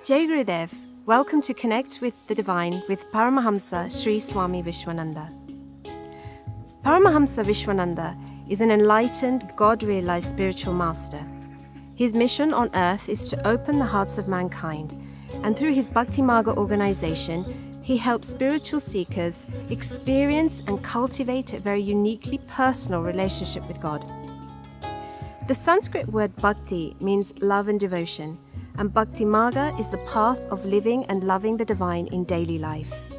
Jai Gurudev, welcome to Connect with the Divine with Paramahamsa Sri Swami Vishwananda. Paramahamsa Vishwananda is an enlightened, God-realized spiritual master. His mission on earth is to open the hearts of mankind, and through his Bhakti Marga organization, he helps spiritual seekers experience and cultivate a very uniquely personal relationship with God. The Sanskrit word bhakti means love and devotion, and Bhakti Marga is the path of living and loving the divine in daily life.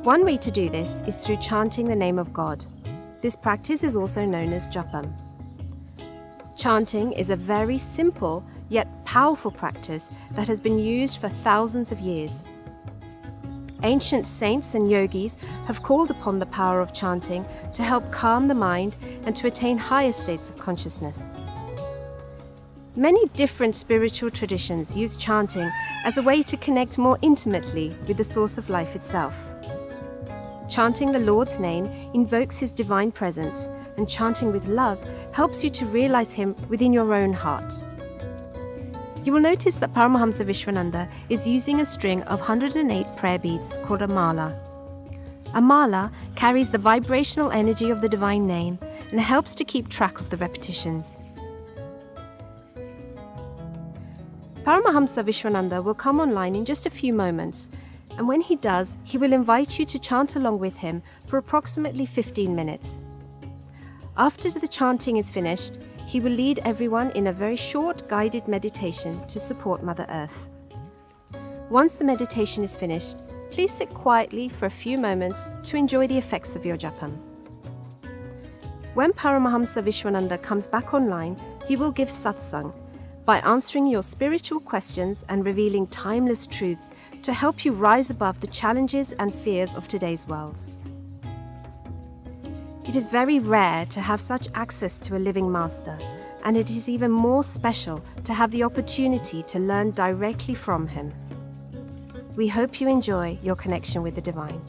One way to do this is through chanting the name of God. This practice is also known as japam. Chanting is a very simple yet powerful practice that has been used for thousands of years. Ancient saints and yogis have called upon the power of chanting to help calm the mind and to attain higher states of consciousness. Many different spiritual traditions use chanting as a way to connect more intimately with the source of life itself. Chanting the Lord's name invokes His divine presence, and chanting with love helps you to realize Him within your own heart. You will notice that Paramahamsa Vishwananda is using a string of 108 prayer beads called a mala. A mala carries the vibrational energy of the divine name and helps to keep track of the repetitions. Paramahamsa Vishwananda will come online in just a few moments, and when he does, he will invite you to chant along with him for approximately 15 minutes. After the chanting is finished, he will lead everyone in a very short guided meditation to support Mother Earth. Once the meditation is finished, please sit quietly for a few moments to enjoy the effects of your japam. When Paramahamsa Vishwananda comes back online, he will give satsang by answering your spiritual questions and revealing timeless truths to help you rise above the challenges and fears of today's world. It is very rare to have such access to a living master, and it is even more special to have the opportunity to learn directly from him. We hope you enjoy your connection with the divine.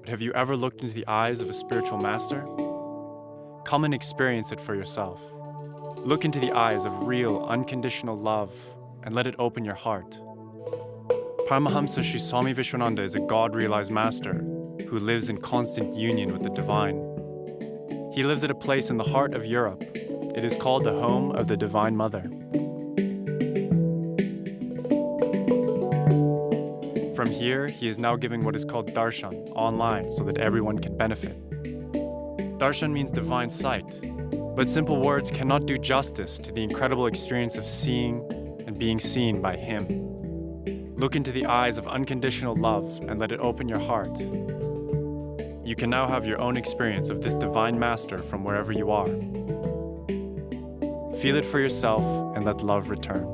Have you ever looked into the eyes of a spiritual master? Come and experience it for yourself. Look into the eyes of real, unconditional love and let it open your heart. Paramahamsa Sri Swami Vishwananda is a God-realized master who lives in constant union with the divine. He lives at a place in the heart of Europe. It is called the home of the Divine Mother. From here, he is now giving what is called darshan online so that everyone can benefit. Darshan means divine sight, but simple words cannot do justice to the incredible experience of seeing and being seen by him. Look into the eyes of unconditional love and let it open your heart. You can now have your own experience of this divine master from wherever you are. Feel it for yourself and let love return.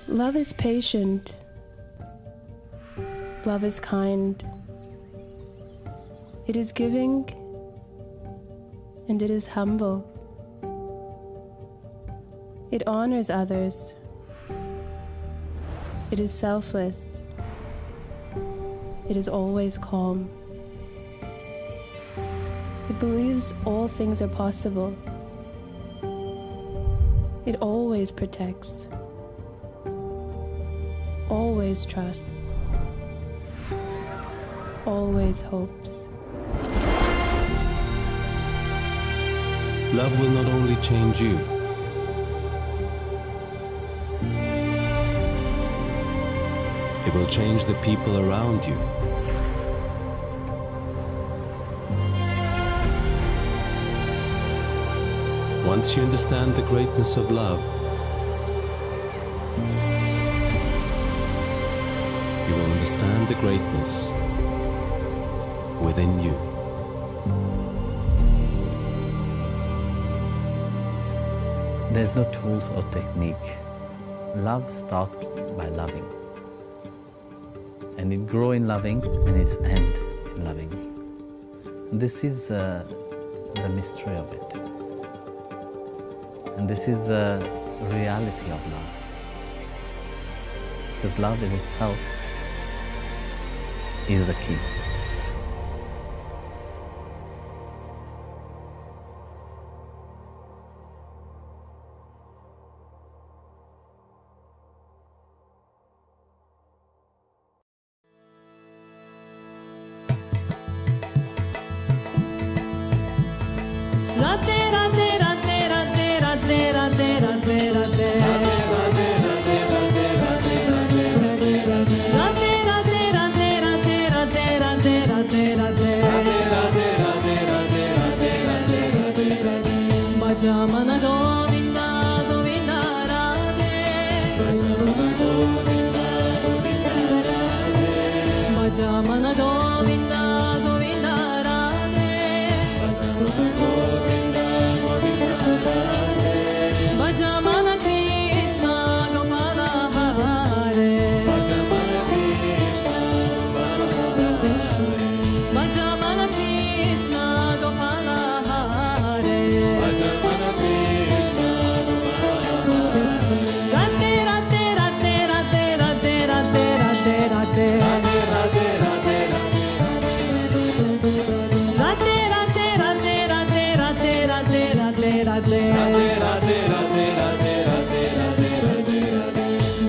Love is patient. Love is kind. It is giving, and it is humble. It honors others. It is selfless. It is always calm. It believes all things are possible. It always protects. Always trusts, always hopes. Love will not only change you, it will change the people around you. Once you understand the greatness of love, you will understand the greatness within you. There's no tools or technique love starts by loving. And it grows in loving and it ends in loving. This is the mystery of it. And this is the reality of love. Because love in itself is the key. Bhajamana Govinda Govinda Radhe Bhajamana Govinda Govinda Radhe Bhajamana Krishna Gopala Hare Bhajamana Krishna Gopala Hare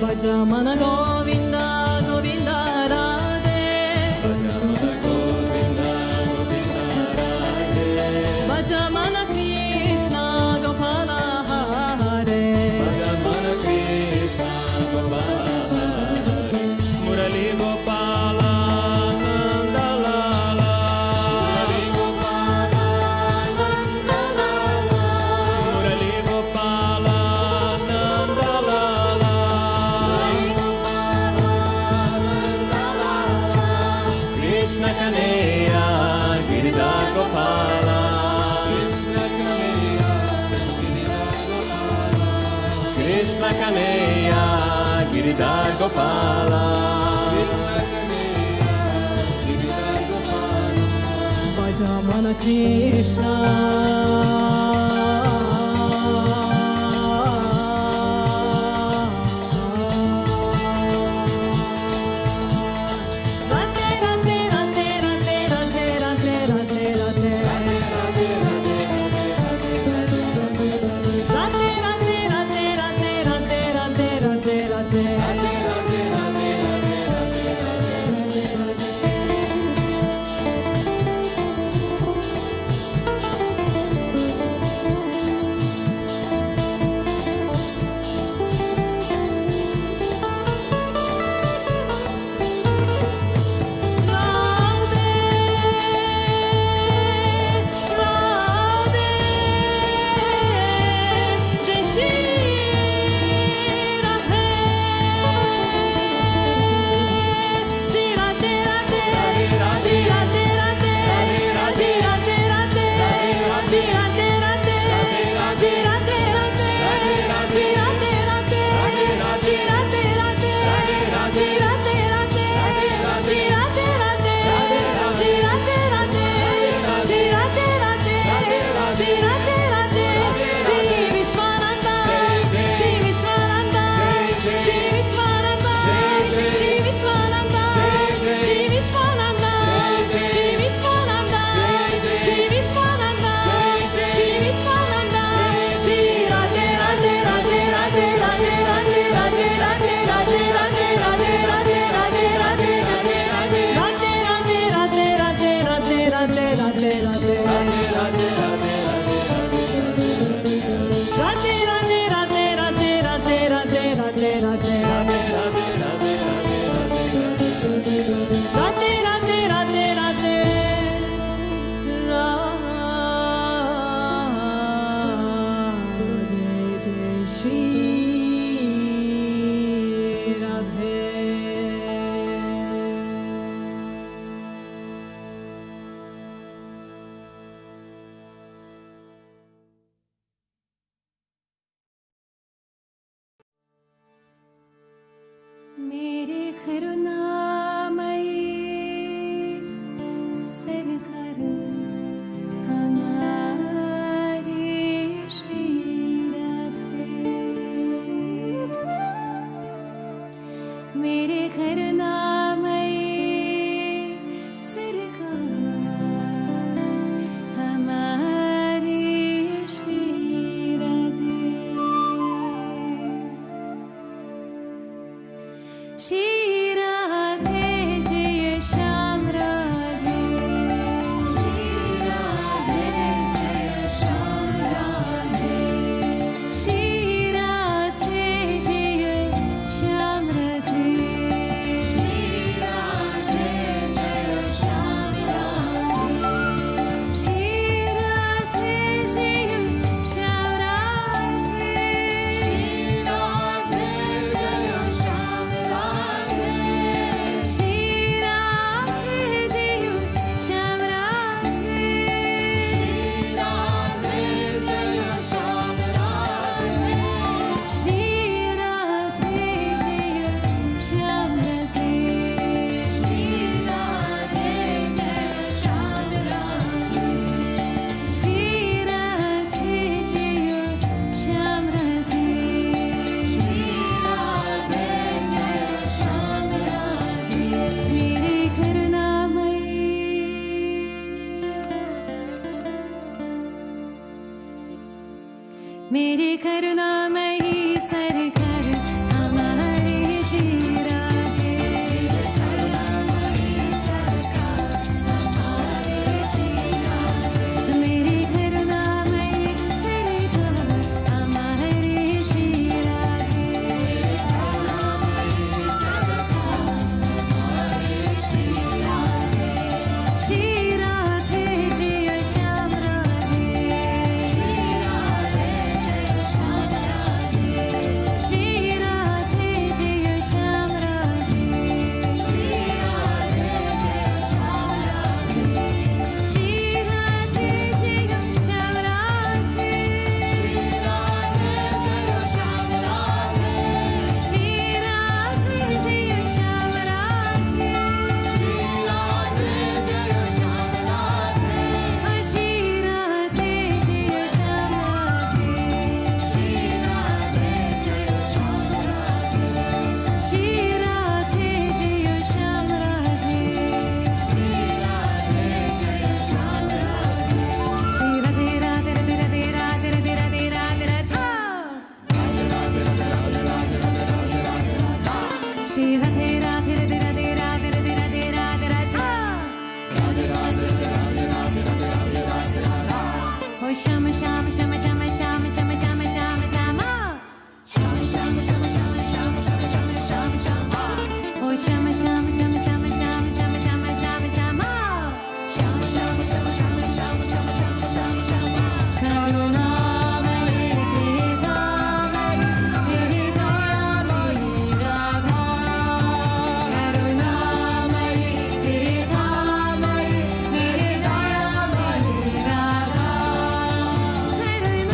Bhajamana Govinda Govinda Radhe Bhajamana Krishna Gopala Hare Murali Gopala Nanda Lala Murali Gopala Nanda Lala Krishna Kaneya Giridhar Gopala Krishna Kaneya Giridhar Gopala Bhajamana Krishna मेरे करुणामयी सरकार हमारी श्री राधे। श्री राधे जय श्याम राधे। श्री राधे जय श्याम राधे। श्री राधे जय श्याम राधे। श्री राधे जय श्याम राधे। श्री राधे जय श्याम राधे। श्री राधे जय श्याम राधे। श्री राधे जय श्याम राधे। श्री राधे जय श्याम राधे। श्री राधे जय श्याम राधे। श्री राधे जय श्याम राधे। श्री राधे जय श्याम राधे। श्री राधे जय श्याम राधे। मेरे करुणामयी मेरे करुणामयी सरकार हमारी श्री राधे। मेरे करुणामयी सरकार हमारी श्री राधे। मेरे करुणामयी सरकार हमारी श्री राधे। मेरे करुणामयी सरकार हमारी श्री राधे। श्री राधे जय श्याम राधे। श्री राधे जय श्याम राधे। श्री राधे जय श्याम राधे। श्री राधे जय श्याम राधे। श्री राधे जय श्याम राधे। श्री राधे जय श्याम राधे। श्री राधे जय श्याम राधे। श्री राधे जय श्याम राधे। श्री राधे जय श्याम राधे। श्री राधे जय श्याम राधे। श्री राधे जय श्याम राधे। श्री राधे जय श्याम राधे। श्री राधे राधे राधे राधे राधे राधे राधे राधा। श्री राधे राधे राधे राधे राधे राधे राधे राधे राधा। ओ श्याम श्याम श्याम श्याम श्याम श्याम श्याम श्याम श्याम। श्याम श्याम श्याम श्याम श्याम श्याम श्याम श्याम श्याम। ओ श्याम श्याम श्याम श्याम श्याम श्याम श्याम श्याम श्याम। श्याम श्याम श्याम श्याम श्याम श्याम श्याम श्याम श्याम। करुणामयी कृपामयी मेरी दयामयी राधा। करुणामयी कृपामयी मेरी दयामयी Radha. करुणामयी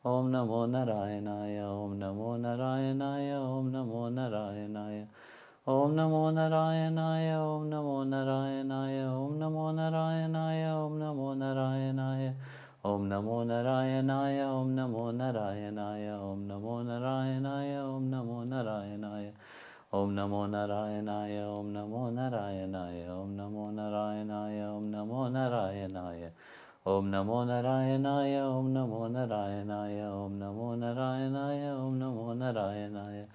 Om Namo Narayanaya, Om Namo Narayanaya, Om Namo Narayanaya. Om Namo Narayanaya, Om Namo Narayanaya, Om Namo Narayanaya, Om Namo Narayanaya. Om Namo Narayanaya, Om Namo Narayanaya, Om Namo Narayanaya, Om Namo Narayanaya. Om Namo Narayanaya, Om Namo Narayanaya, Om Namo Narayanaya, Om Namo Narayanaya. Om Namo Narayanaya, Om Namo Narayanaya, Om Namo Narayanaya, Om Namo Narayanaya.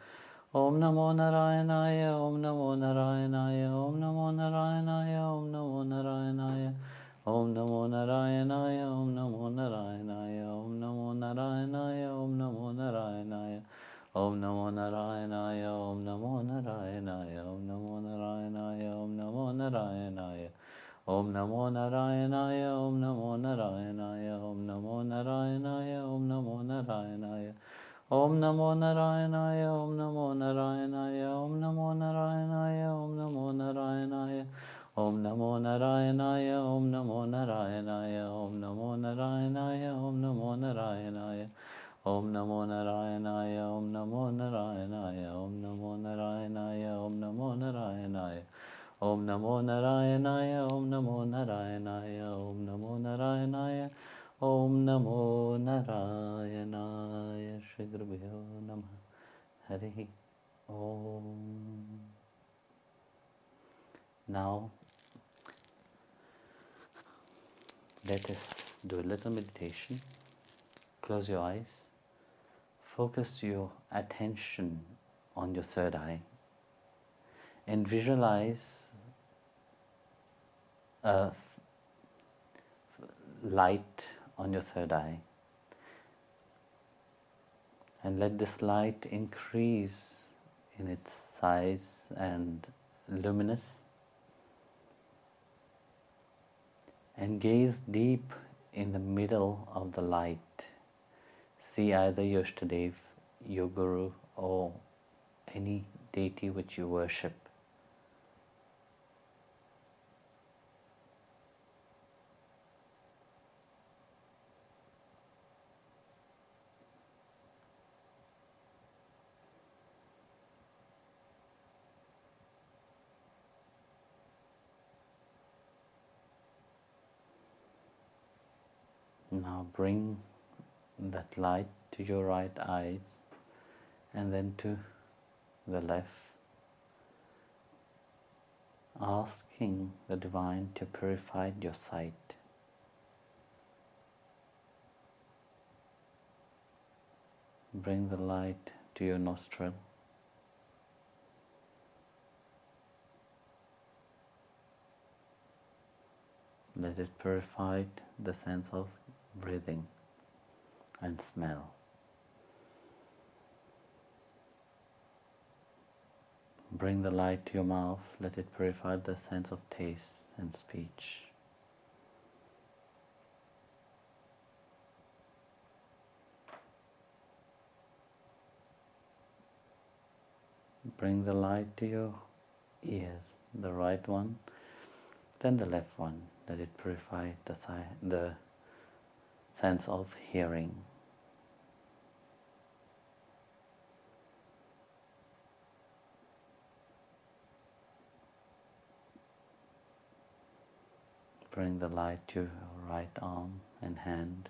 Om Namo Narayanaya, Om Namo Narayanaya, Om Namo Narayanaya, Om Namo Narayanaya. Om Namo Narayanaya, Om Namo Narayanaya, Om Namo Narayanaya, Om Namo Narayanaya. Om Namo Narayanaya, Om Namo Narayanaya, Om Namo Narayanaya, Om Namo Narayanaya. Om Namo Narayanaya, Om Namo Narayanaya, Om Namo Narayanaya, Om Namo Narayanaya. Om Namo Narayanaya, Om Namo Narayanaya, Om Namo Narayanaya, Om Namo Narayanaya. Om Namo Narayanaya, Om Namo Narayanaya, Om Namo Narayanaya, Om Namo Narayanaya. Om Namo Narayanaya, Om Namo Narayanaya, Om Namo Narayanaya, Om Namo Narayanaya. Om Namo Narayanaya, Om Namo Narayanaya, Om Namo Narayanaya, Om Namo Narayanaya. Shri Gurubhyo Namaha. Hare Om. Now, let us do a little meditation. Close your eyes. Focus your attention on your third eye and visualize a light on your third eye. And let this light increase in its size and luminous. And gaze deep in the middle of the light. See either your Ishtadev, your Guru, or any deity which you worship. Now bring that light to your right eyes and then to the left, asking the Divine to purify your sight. Bring the light to your nostril. Let it purify the sense of breathing and smell. Bring the light to your mouth, let it purify the sense of taste and speech. Bring the light to your ears, the right one, then the left one. Let it purify the sense of hearing. Bring the light to your right arm and hand,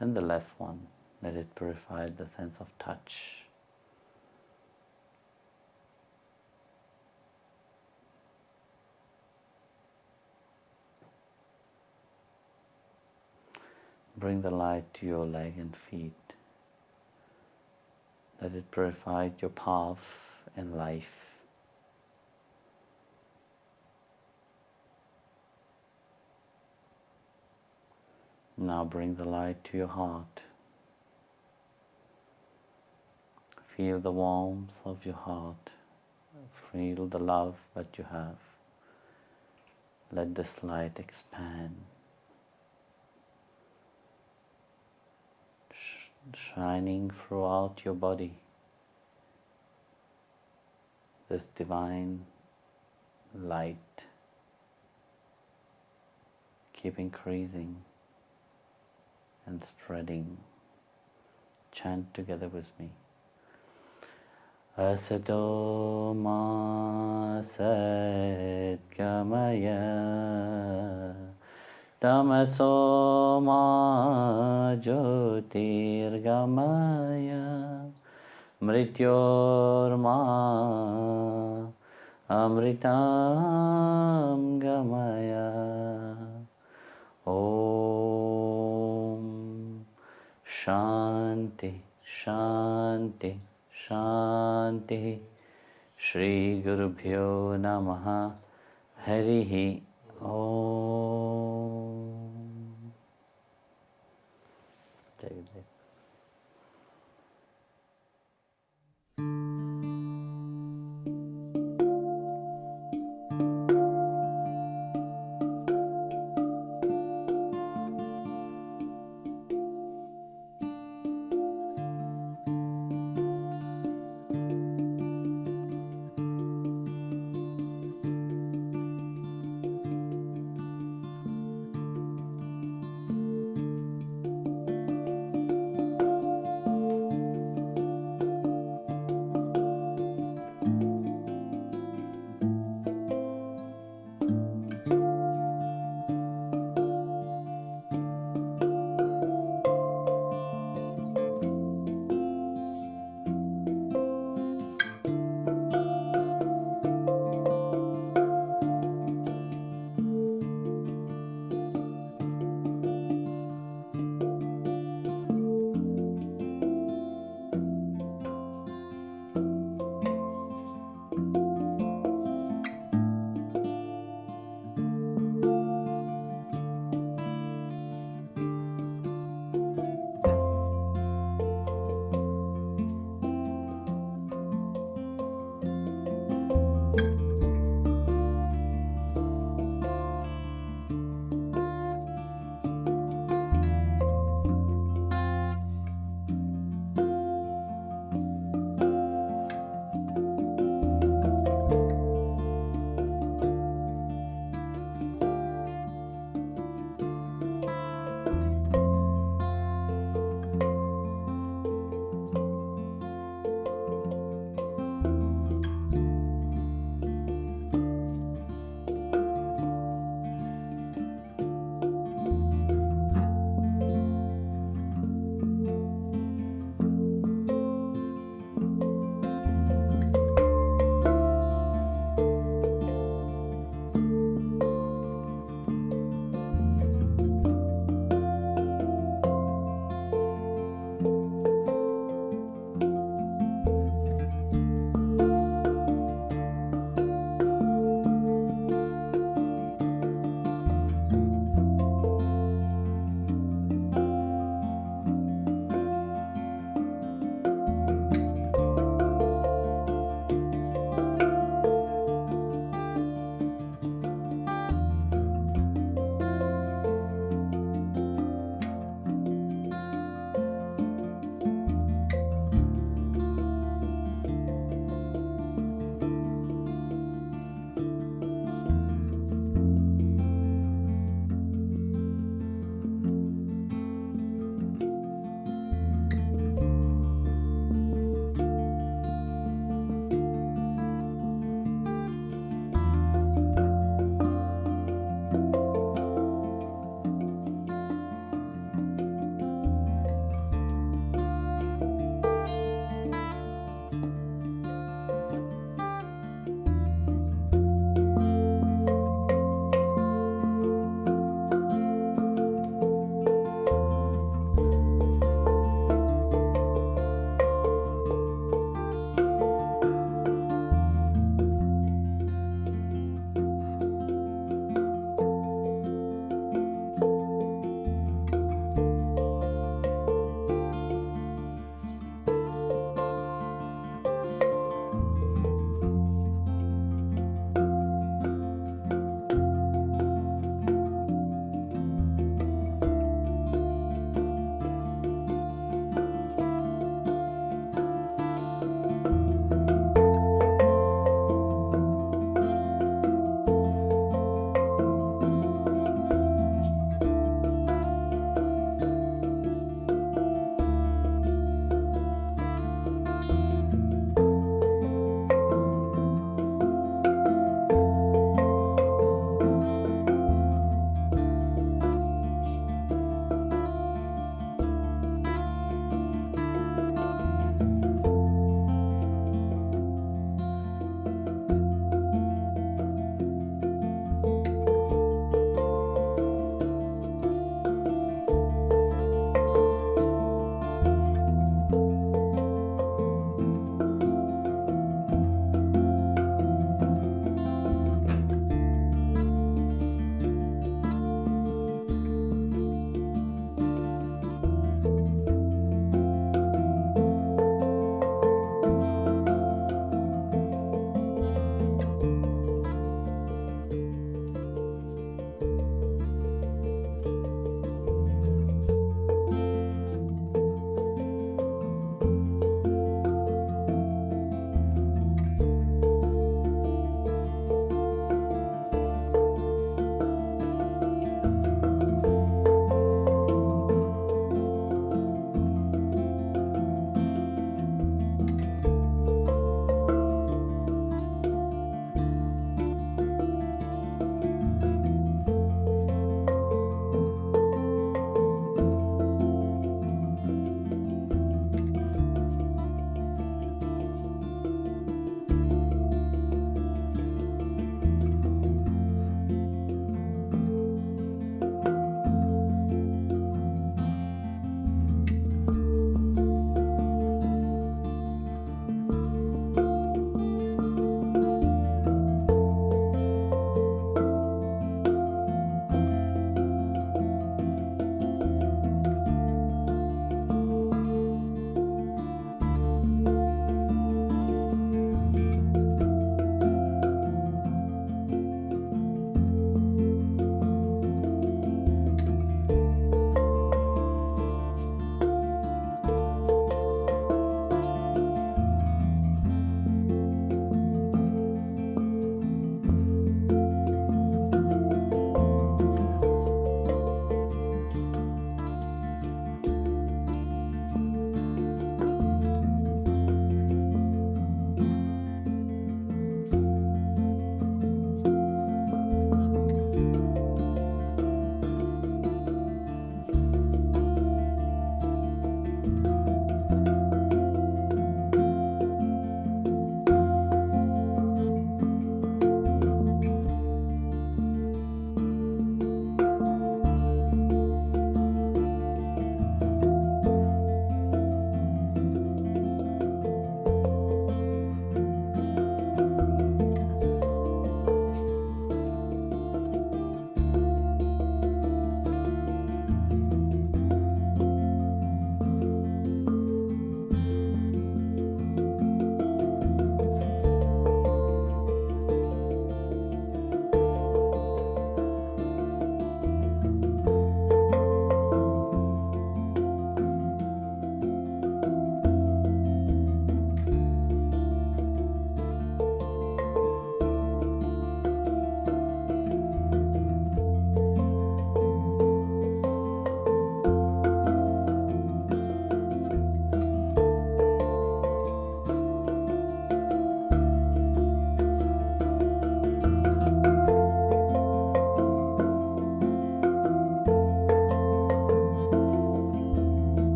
then the left one. Let it purify the sense of touch. Bring the light to your leg and feet. Let it purify your path and life. Now bring the light to your heart. Feel the warmth of your heart. Feel the love that you have. Let this light expand, shining throughout your body. This divine light keep increasing and spreading Chant together with me. Asato ma satgamaya tamaso ma jyotirgamaya mrityorma amritam gamaya. Om Shanti Shanti Shanti. Shri Gurubhyo Namaha. Harihi Om. Take it back.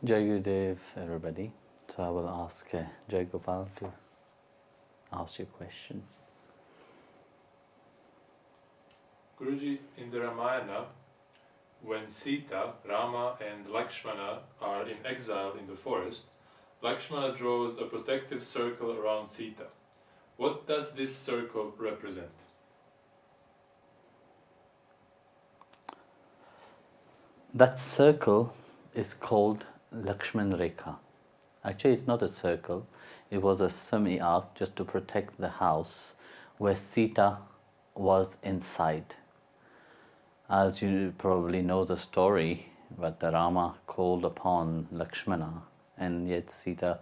Jai Gurudev, everybody. So I will ask Jai Gopal to ask you a question. Guruji, in the Ramayana, when Sita, Rama and Lakshmana are in exile in the forest, Lakshmana draws a protective circle around Sita. What does this circle represent? That circle is called Lakshman Rekha. Actually, it's not a circle. It was a semi-arc just to protect the house where Sita was inside. As you probably know the story, but the Rama called upon Lakshmana, and yet Sita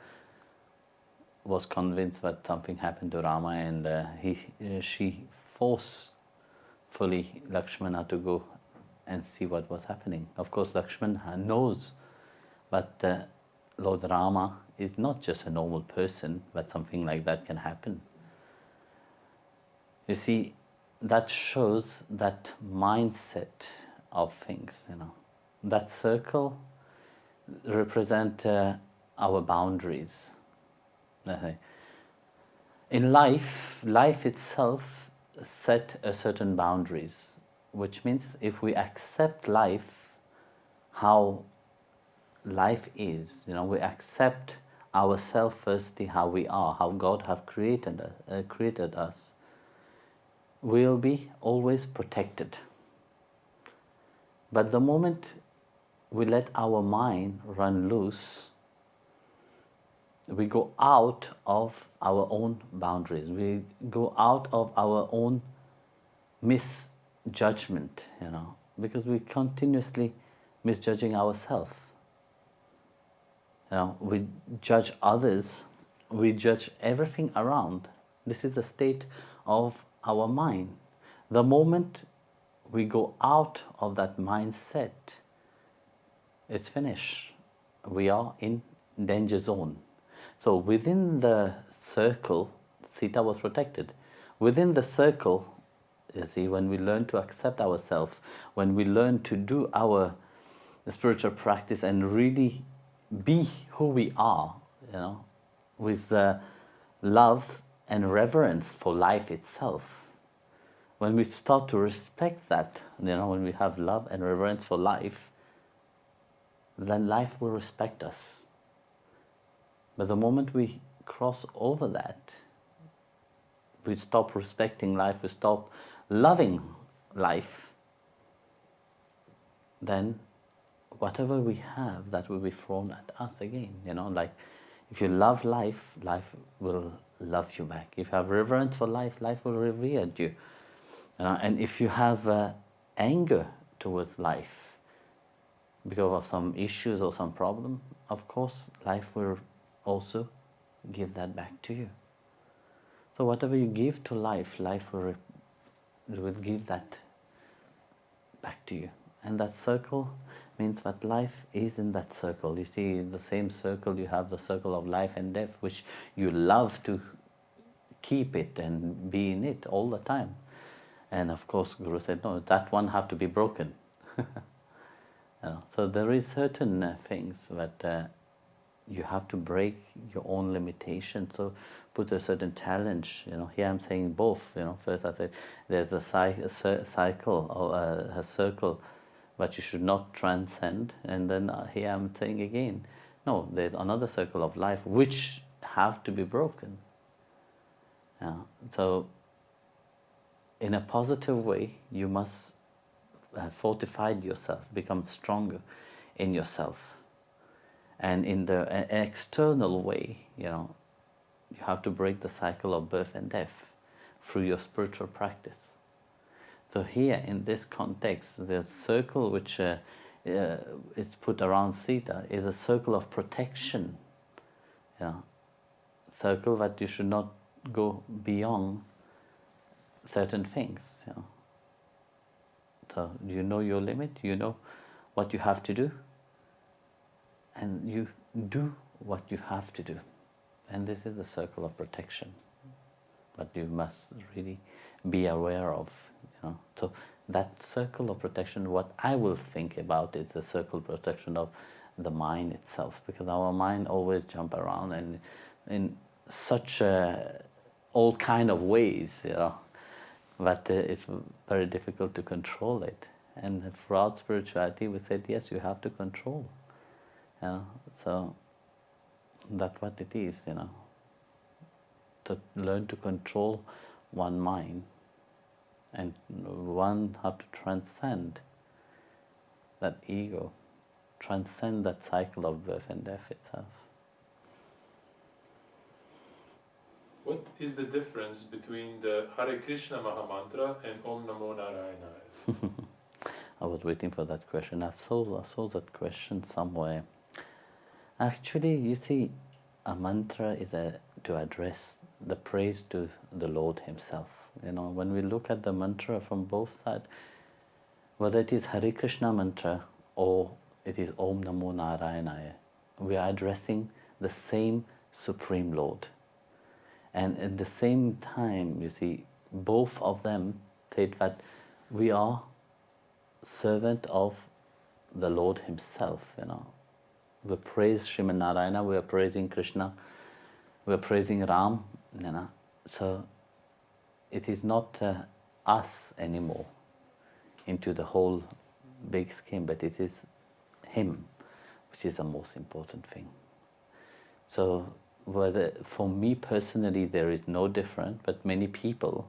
was convinced that something happened to Rama, and she forcefully Lakshmana to go and see what was happening. Of course, Lakshmana knows, but Lord Rama is not just a normal person, but something like that can happen. You see, that shows that mindset of things, That circle represent our boundaries. In life itself set a certain boundaries, which means if we accept life, how life is, we accept ourselves firstly, how we are, how God have created us, we'll be always protected. But the moment we let our mind run loose, we go out of our own boundaries. We go out of our own misjudgment, because we continuously misjudging ourselves. We judge others, we judge everything around. This is the state of our mind. The moment we go out of that mindset, it's finished. We are in danger zone. So within the circle, Sita was protected. Within the circle, you see, when we learn to accept ourselves, when we learn to do our spiritual practice and really be who we are, with love and reverence for life itself. When we start to respect that, when we have love and reverence for life, then life will respect us. But the moment we cross over that, we stop respecting life, we stop loving life, then whatever we have, that will be thrown at us again. Like if you love life, life will love you back. If you have reverence for life, life will revere you. And if you have anger towards life because of some issues or some problem, of course, life will also give that back to you. So whatever you give to life, life will give that back to you. And that circle means that life is in that circle. You see, in the same circle, you have the circle of life and death, which you love to keep it and be in it all the time. And of course, Guru said, no, that one have to be broken. So there is certain things that you have to break your own limitation. So put a certain challenge. Here I'm saying both. First I said there's a cycle or a circle, but you should not transcend. And then here I'm saying again, no, there's another circle of life which have to be broken. So in a positive way, you must fortify yourself, become stronger in yourself. And in the external way, you have to break the cycle of birth and death through your spiritual practice. So here, in this context, the circle which is put around Sita is a circle of protection. Circle that you should not go beyond certain things. So you know your limit, you know what you have to do, and you do what you have to do. And this is the circle of protection that you must really be aware of. So that circle of protection, what I will think about is the circle of protection of the mind itself, because our mind always jump around and in such all kind of ways, but it's very difficult to control it. And throughout spirituality, we said, yes, you have to control. So that's what it is, to learn to control one mind, and one have to transcend that ego, transcend that cycle of birth and death itself. What is the difference between the Hare Krishna Maha-mantra and Om Namo Narayanaya? I was waiting for that question. I saw that question somewhere. Actually, you see, a mantra is to address the praise to the Lord Himself. When we look at the mantra from both sides, whether it is Hare Krishna mantra or it is Om Namo Narayanaya, we are addressing the same Supreme Lord. And at the same time, you see, both of them state that we are servant of the Lord Himself. We praise Srimad Narayana, we are praising Krishna, we are praising Ram. So it is not us anymore into the whole big scheme, but it is Him, which is the most important thing. So whether for me personally there is no different, but many people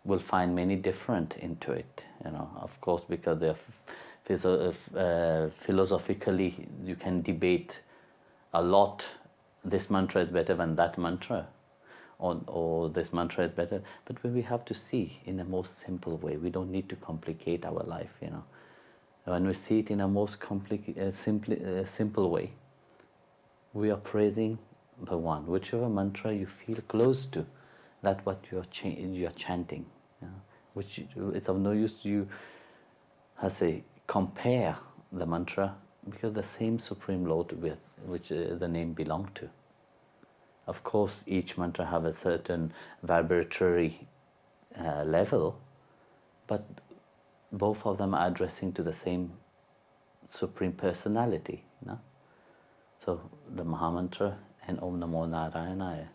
will find many different into it. Of course, because philosophically you can debate a lot. This mantra is better than that mantra, or this mantra is better. But we have to see in the most simple way. We don't need to complicate our life. When we see it in a most simple way, we are praising Bhagwan. Whichever mantra you feel close to, that's what you are chanting. Which it's of no use you, compare the mantra, because the same Supreme Lord with which the name belong to. Of course, each mantra have a certain vibratory level, but both of them are addressing to the same Supreme Personality. So the Maha-mantra and Om Namo Narayanaya.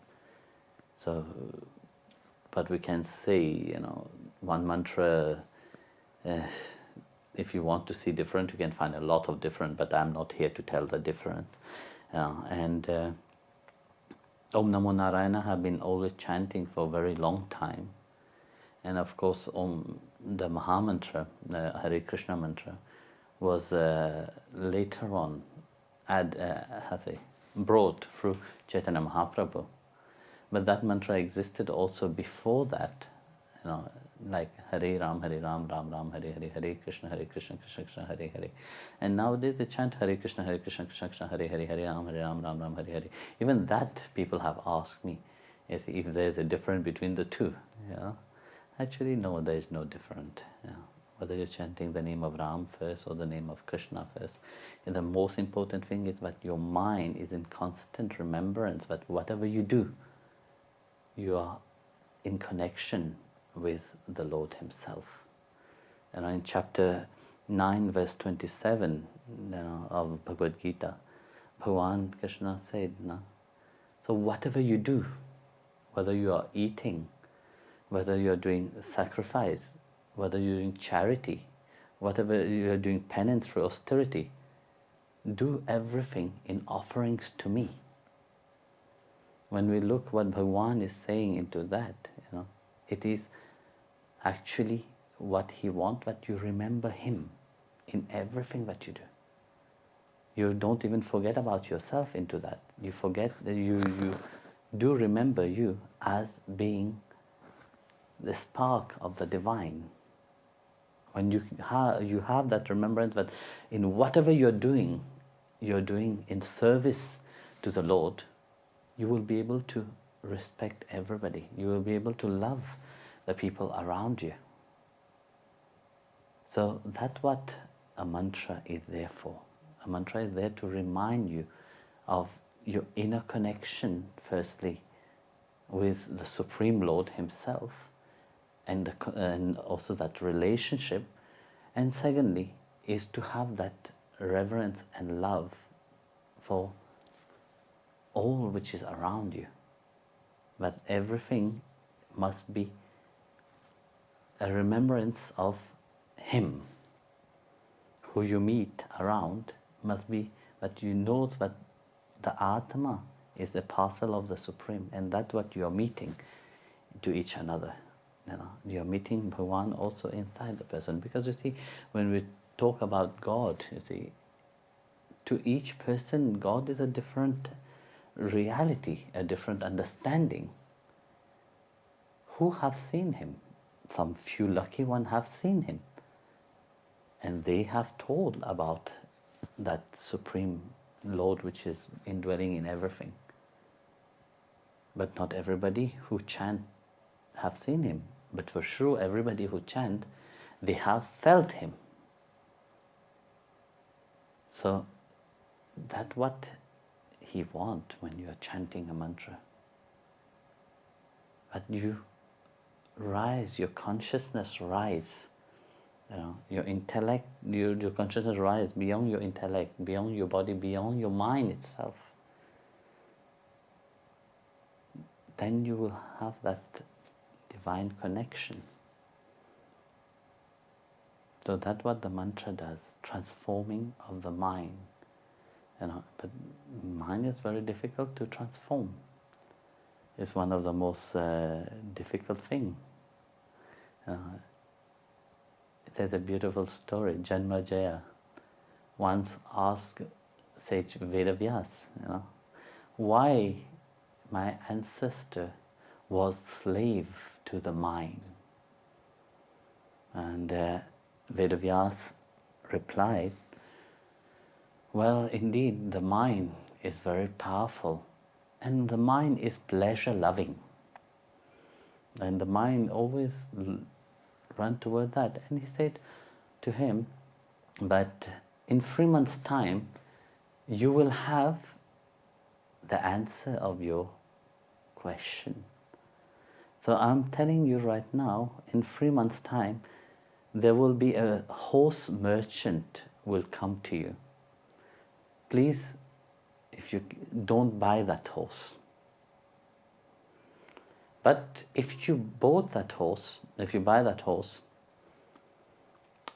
So, but we can say, one mantra, if you want to see different, you can find a lot of different, but I'm not here to tell the difference. And Om Namo Narayana have been always chanting for a very long time. And of course, the Maha-mantra, the Hare Krishna mantra, was later on brought through Chaitanya Mahaprabhu. But that mantra existed also before that, like Hare Ram, Ram Ram, Hare Hare, Hare Krishna, Krishna Krishna, Hare Hare. And nowadays they chant Hare Krishna, Krishna Krishna, Hare Hare, Hare Ram, Ram Ram, Hare Hare. Even that people have asked me, if there's a difference between the two. Actually, no, there is no difference. Whether you're chanting the name of Ram first or the name of Krishna first. And the most important thing is that your mind is in constant remembrance that whatever you do, you are in connection with the Lord Himself. And in chapter 9, verse 27 of Bhagavad Gita, Bhagavan Krishna said, so whatever you do, whether you are eating, whether you are doing sacrifice, whether you're doing charity, whatever you are doing penance for austerity, do everything in offerings to me. When we look what Bhagavan is saying into that, it is actually what He wants, that you remember Him in everything that you do. You don't even forget about yourself into that. You forget that you do remember you as being the spark of the divine. When you have that remembrance that in whatever you're doing in service to the Lord, you will be able to respect everybody. You will be able to love the people around you. So that's what a mantra is there for. A mantra is there to remind you of your inner connection, firstly, with the Supreme Lord Himself, and also that relationship. And secondly, is to have that reverence and love for all which is around you. But everything must be a remembrance of Him. Who you meet around must be, but you know that the Atma is a parcel of the Supreme, and that's what you are meeting to each another. You're meeting Bhagavan also inside the person. Because you see, when we talk about God, you see, to each person, God is a different reality, a different understanding. Who have seen Him? Some few lucky ones have seen Him. And they have told about that Supreme Lord which is indwelling in everything. But not everybody who chant have seen Him. But for sure, everybody who chant, they have felt Him. So that's what He wants when you are chanting a mantra. But you rise, your consciousness rise. Your intellect, your consciousness rise beyond your intellect, beyond your body, beyond your mind itself. Then you will have that divine connection. So that's what the mantra does, transforming of the mind. But mind is very difficult to transform. It's one of the most difficult things. There's a beautiful story. Janmajaya once asked sage Vedavyas, why my ancestor was slave to the mind. And Vedavyas replied, well, indeed, the mind is very powerful, and the mind is pleasure-loving. And the mind always run toward that. And he said to him, but in 3 months' time, you will have the answer of your question. So I'm telling you right now, in 3 months' time, there will be a horse merchant will come to you. Please, if you don't buy that horse. But if you bought that horse, if you buy that horse,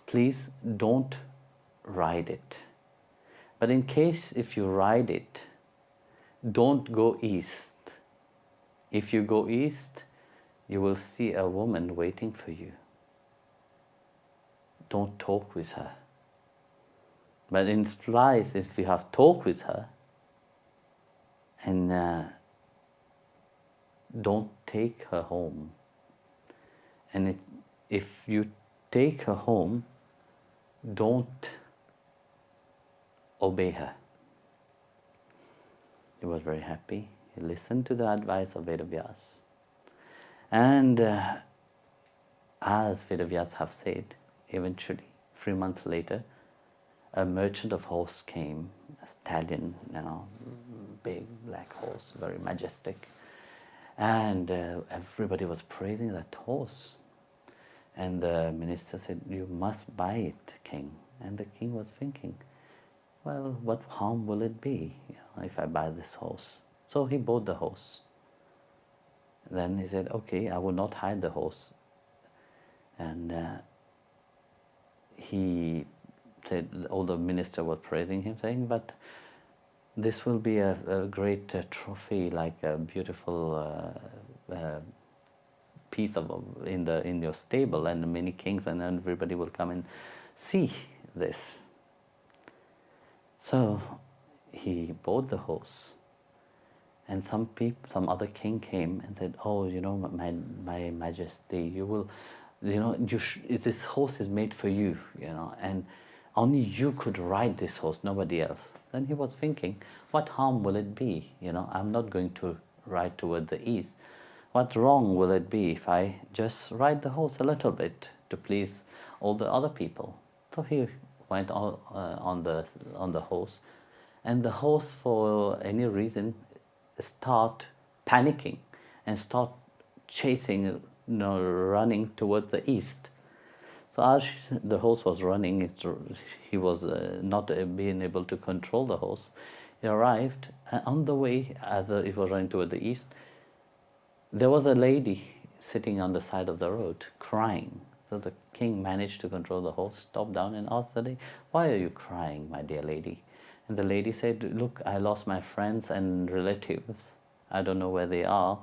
please don't ride it. But in case if you ride it, don't go east. If you go east, you will see a woman waiting for you. Don't talk with her. But in implies if you have talk with her, and don't take her home. And if you take her home, don't obey her. He was very happy. He listened to the advice of Vedavyas. And as Vedavyas have said, eventually, 3 months later, a merchant of horse came, a stallion, big black horse, very majestic. And everybody was praising that horse. And the minister said, you must buy it, king. And the king was thinking, well, what harm will it be if I buy this horse? So he bought the horse. Then he said, okay, I will not hide the horse. And he said, all the minister was praising him, saying, but this will be a great trophy, like a beautiful piece of in your stable, and many kings and everybody will come and see this. So he bought the horse, and some other king came and said, oh, my majesty, you will, this horse is made for you, and only you could ride this horse, nobody else. Then he was thinking, what harm will it be? I'm not going to ride toward the east. What wrong will it be if I just ride the horse a little bit to please all the other people? So he went on the horse, and the horse, for any reason, start panicking and start chasing, running toward the east. So as the horse was running, he was not being able to control the horse. He arrived, and on the way, as it was running toward the east, there was a lady sitting on the side of the road, crying. So the king managed to control the horse, stopped down and asked the lady, "Why are you crying, my dear lady?" And the lady said, "Look, I lost my friends and relatives. I don't know where they are,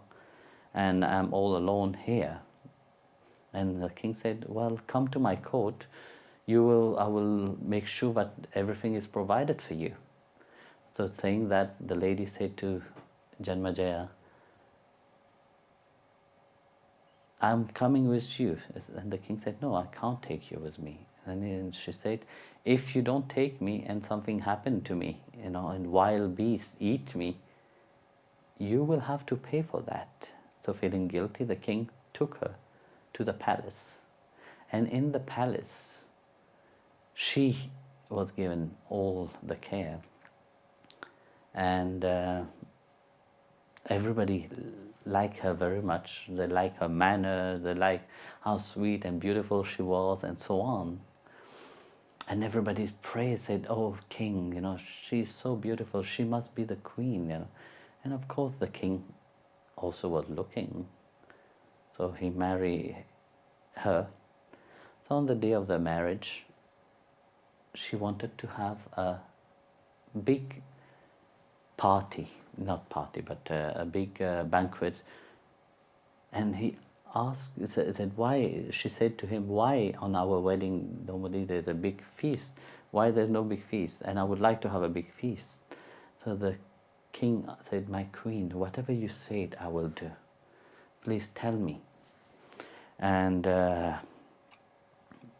and I'm all alone here." And the king said, "Well, come to my court. I will make sure that everything is provided for you." So saying that, the lady said to Janmajaya, "I'm coming with you." And the king said, "No, I can't take you with me." And then she said, "If you don't take me and something happened to me, and wild beasts eat me, you will have to pay for that." So feeling guilty, the king took her to the palace. And in the palace, she was given all the care. And everybody liked her very much. They liked her manner, they liked how sweet and beautiful she was, and so on. And everybody praised, said, "Oh, king, she's so beautiful, she must be the queen." And of course the king also was looking. So he married her. So on the day of the marriage, she wanted to have a big party, not party, but a big banquet. And he said, "Why?" She said to him, "Why on our wedding normally there's a big feast? Why there's no big feast? And I would like to have a big feast." So the king said, "My queen, whatever you said, I will do. Please tell me." And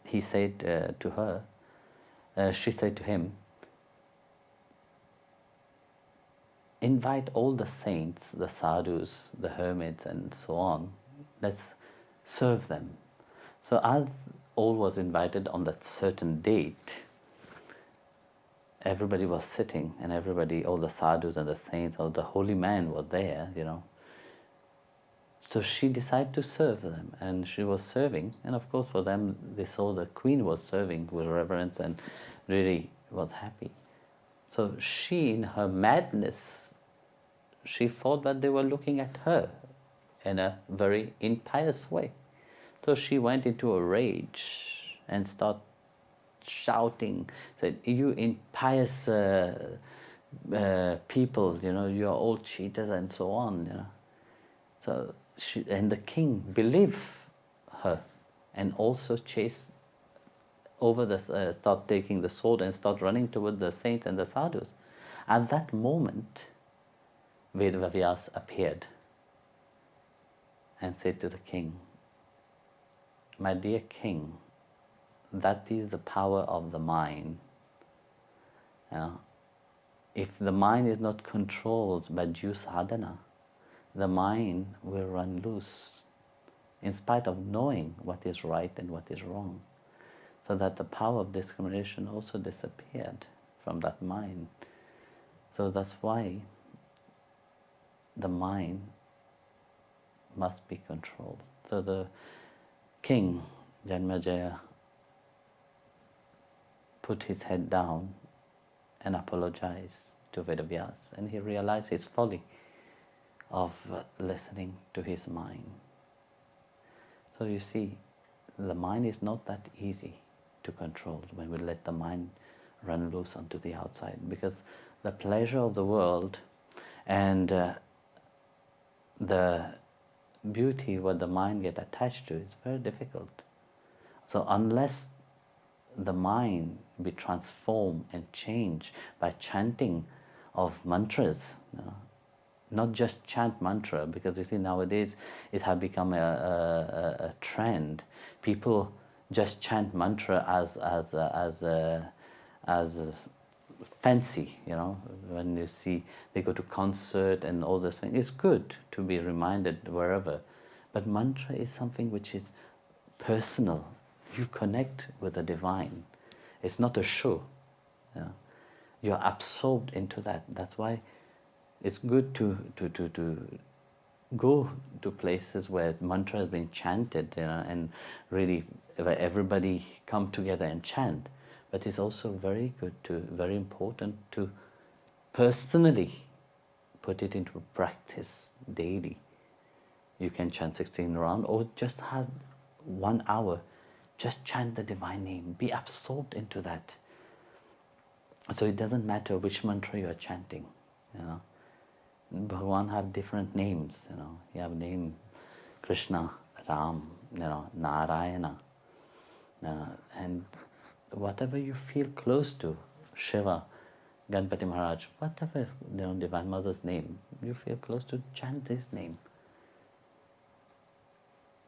he said to her, she said to him, "Invite all the saints, the sadhus, the hermits, and so on. Let's serve them." So as all was invited on that certain date, everybody was sitting, and everybody, all the sadhus and the saints, all the holy men were there, So she decided to serve them, and she was serving. And of course for them, they saw the queen was serving with reverence and really was happy. So she, in her madness, she thought that they were looking at her in a very impious way. So she went into a rage and started shouting, said, "You impious people, you are all cheaters," and so on. So and the king believed her, and also chased over start taking the sword and start running toward the saints and the sadhus. At that moment, Vedavyas appeared and said to the king, "My dear king, that is the power of the mind. If the mind is not controlled by due sadhana, the mind will run loose in spite of knowing what is right and what is wrong. So that the power of discrimination also disappeared from that mind. So that's why the mind must be controlled." So the king, Janmajaya, put his head down and apologized to Vedavyas, and he realized his folly of listening to his mind. So you see, the mind is not that easy to control when we let the mind run loose onto the outside, because the pleasure of the world and the beauty what the mind get attached to is very difficult. So unless the mind be transformed and changed by chanting of mantras, not just chant mantra, because you see nowadays it has become a trend. People just chant mantra as fancy, when you see they go to concert and all those things. It's good to be reminded wherever, but mantra is something which is personal. You connect with the divine. It's not a show. You're absorbed into that. That's why it's good to go to places where mantra has been chanted, and really where everybody come together and chant. But it's also very important to personally put it into practice daily. You can chant 16 rounds, or just have 1 hour, just chant the divine name, be absorbed into that. So it doesn't matter which mantra you are chanting, Bhagavan have different names, You have name Krishna, Ram, Narayana, and whatever you feel close to, Shiva, Ganpati Maharaj, whatever, Divine Mother's name, you feel close to, chant this name.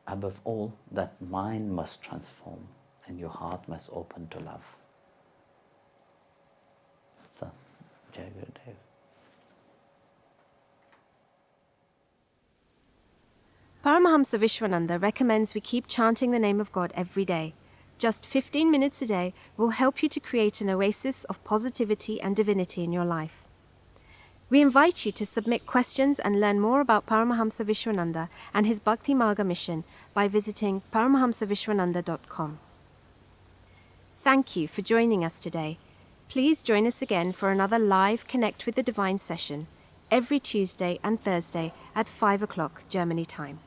Above all, that mind must transform and your heart must open to love. So, Jai Gurudev. Paramahamsa Vishwananda recommends we keep chanting the name of God every day. Just 15 minutes a day will help you to create an oasis of positivity and divinity in your life. We invite you to submit questions and learn more about Paramahamsa Vishwananda and his Bhakti Marga mission by visiting paramahamsavishwananda.com. Thank you for joining us today. Please join us again for another live Connect with the Divine session every Tuesday and Thursday at 5 o'clock Germany time.